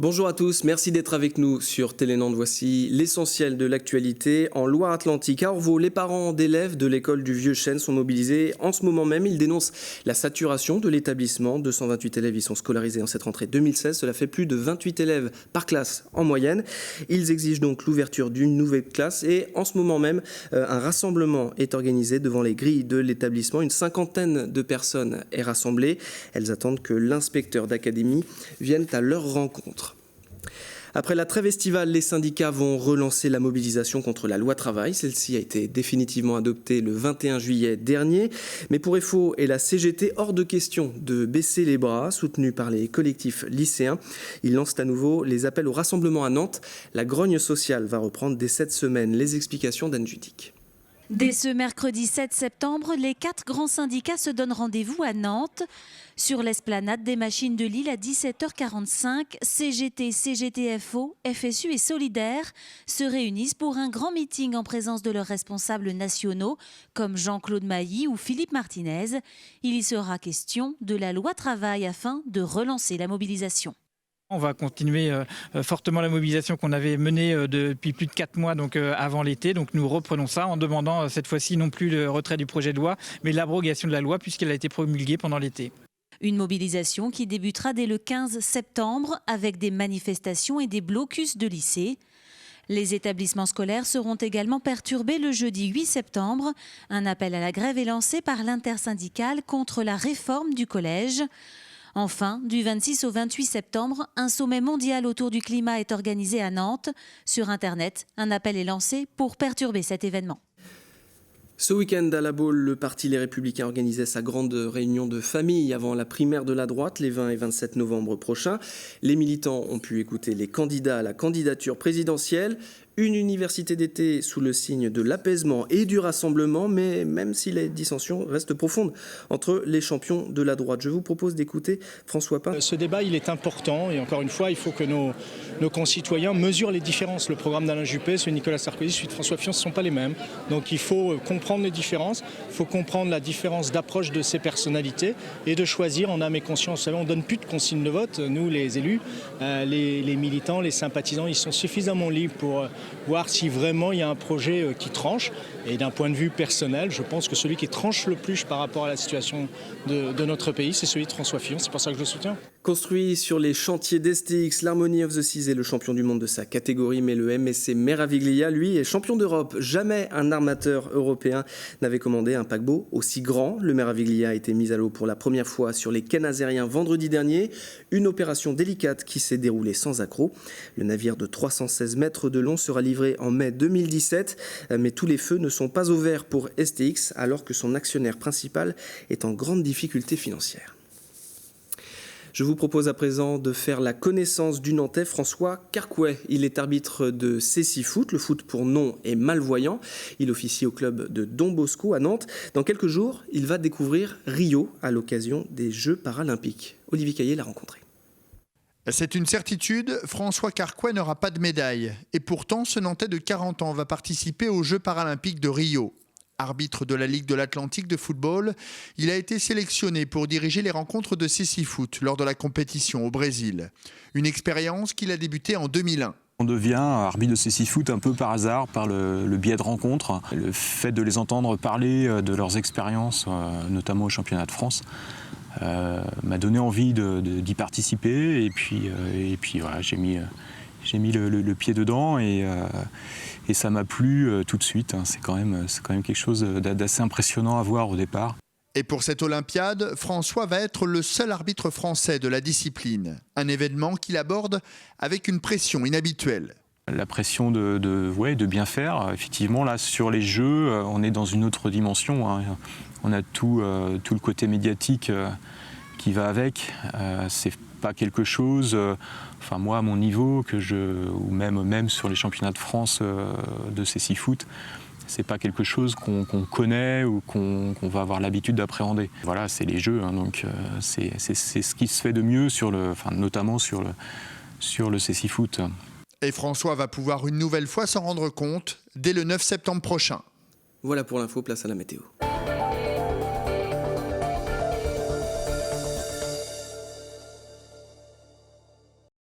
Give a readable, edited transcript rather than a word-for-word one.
Bonjour à tous, merci d'être avec nous sur Télé Nantes. Voici l'essentiel de l'actualité. En Loire-Atlantique, à Orvault, les parents d'élèves de l'école du Vieux-Chêne sont mobilisés. En ce moment même, ils dénoncent la saturation de l'établissement. 228 élèves y sont scolarisés en cette rentrée 2016. Cela fait plus de 28 élèves par classe en moyenne. Ils exigent donc l'ouverture d'une nouvelle classe et en ce moment même, un rassemblement est organisé devant les grilles de l'établissement. Une cinquantaine de personnes est rassemblée. Elles attendent que l'inspecteur d'académie vienne à leur rencontre. Après la trêve estivale, les syndicats vont relancer la mobilisation contre la loi travail. Celle-ci a été définitivement adoptée le 21 juillet dernier. Mais pour EFO et la CGT, hors de question de baisser les bras, soutenus par les collectifs lycéens. Ils lancent à nouveau les appels au rassemblement à Nantes. La grogne sociale va reprendre dès cette semaine. Les explications d'Anne Judic. Dès ce mercredi 7 septembre, les 4 grands syndicats se donnent rendez-vous à Nantes. Sur l'esplanade des Machines de Lille à 17h45, CGT, CGT-FO, FSU et Solidaires se réunissent pour un grand meeting en présence de leurs responsables nationaux comme Jean-Claude Mailly ou Philippe Martinez. Il y sera question de la loi travail afin de relancer la mobilisation. On va continuer fortement la mobilisation qu'on avait menée depuis plus de 4 mois donc, avant l'été. Donc nous reprenons ça en demandant cette fois-ci non plus le retrait du projet de loi, mais l'abrogation de la loi puisqu'elle a été promulguée pendant l'été. Une mobilisation qui débutera dès le 15 septembre avec des manifestations et des blocus de lycées. Les établissements scolaires seront également perturbés le jeudi 8 septembre. Un appel à la grève est lancé par l'intersyndicale contre la réforme du collège. Enfin, du 26 au 28 septembre, un sommet mondial autour du climat est organisé à Nantes. Sur Internet, un appel est lancé pour perturber cet événement. Ce week-end à La Baule, le parti Les Républicains organisait sa grande réunion de famille avant la primaire de la droite, les 20 et 27 novembre prochains. Les militants ont pu écouter les candidats à la candidature présidentielle. Une université d'été sous le signe de l'apaisement et du rassemblement, mais même si les dissensions restent profondes entre les champions de la droite. Je vous propose d'écouter François Pain. Ce débat, il est important et encore une fois, il faut que nos concitoyens mesurent les différences. Le programme d'Alain Juppé, celui de Nicolas Sarkozy, celui de François Fillon, ce ne sont pas les mêmes. Donc il faut comprendre les différences, il faut comprendre la différence d'approche de ces personnalités et de choisir en âme et conscience. Vous savez, on ne donne plus de consignes de vote, nous les élus, les militants, les sympathisants, ils sont suffisamment libres pour voir si vraiment il y a un projet qui tranche. Et d'un point de vue personnel, je pense que celui qui tranche le plus par rapport à la situation de notre pays, c'est celui de François Fillon. C'est pour ça que je le soutiens. Construit sur les chantiers d'STX, l'Harmony of the Seas est le champion du monde de sa catégorie, mais le MSC Meraviglia, lui, est champion d'Europe. Jamais un armateur européen n'avait commandé un paquebot aussi grand. Le Meraviglia a été mis à l'eau pour la première fois sur les quais nazériens vendredi dernier. Une opération délicate qui s'est déroulée sans accroc. Le navire de 316 mètres de long sera livré en mai 2017, mais tous les feux ne sont pas au vert pour STX, alors que son actionnaire principal est en grande difficulté financière. Je vous propose à présent de faire la connaissance du Nantais François Carcouet. Il est arbitre de Cécifoot, le foot pour non et malvoyant. Il officie au club de Don Bosco à Nantes. Dans quelques jours, il va découvrir Rio à l'occasion des Jeux paralympiques. Olivier Caillé l'a rencontré. C'est une certitude, François Carcouet n'aura pas de médaille. Et pourtant, ce Nantais de 40 ans va participer aux Jeux paralympiques de Rio. Arbitre de la Ligue de l'Atlantique de football, il a été sélectionné pour diriger les rencontres de Cécifoot lors de la compétition au Brésil. Une expérience qu'il a débutée en 2001. On devient arbitre de Cécifoot un peu par hasard, par le biais de rencontres. Le fait de les entendre parler de leurs expériences, notamment au championnat de France, m'a donné envie d'y participer. Et puis voilà, j'ai mis le pied dedans et ça m'a plu tout de suite. C'est quand même quelque chose d'assez impressionnant à voir au départ. Et pour cette Olympiade, François va être le seul arbitre français de la discipline. Un événement qu'il aborde avec une pression inhabituelle. La pression de bien faire. Effectivement, là, sur les Jeux, on est dans une autre dimension. Hein. On a tout le côté médiatique qui va avec. C'est pas quelque chose, enfin moi à mon niveau, ou même sur les championnats de France de Cécifoot, c'est pas quelque chose qu'on connaît ou qu'on va avoir l'habitude d'appréhender. Voilà, c'est les Jeux, hein, donc c'est ce qui se fait de mieux notamment sur le Cécifoot. Et François va pouvoir une nouvelle fois s'en rendre compte dès le 9 septembre prochain. Voilà pour l'info, place à la météo.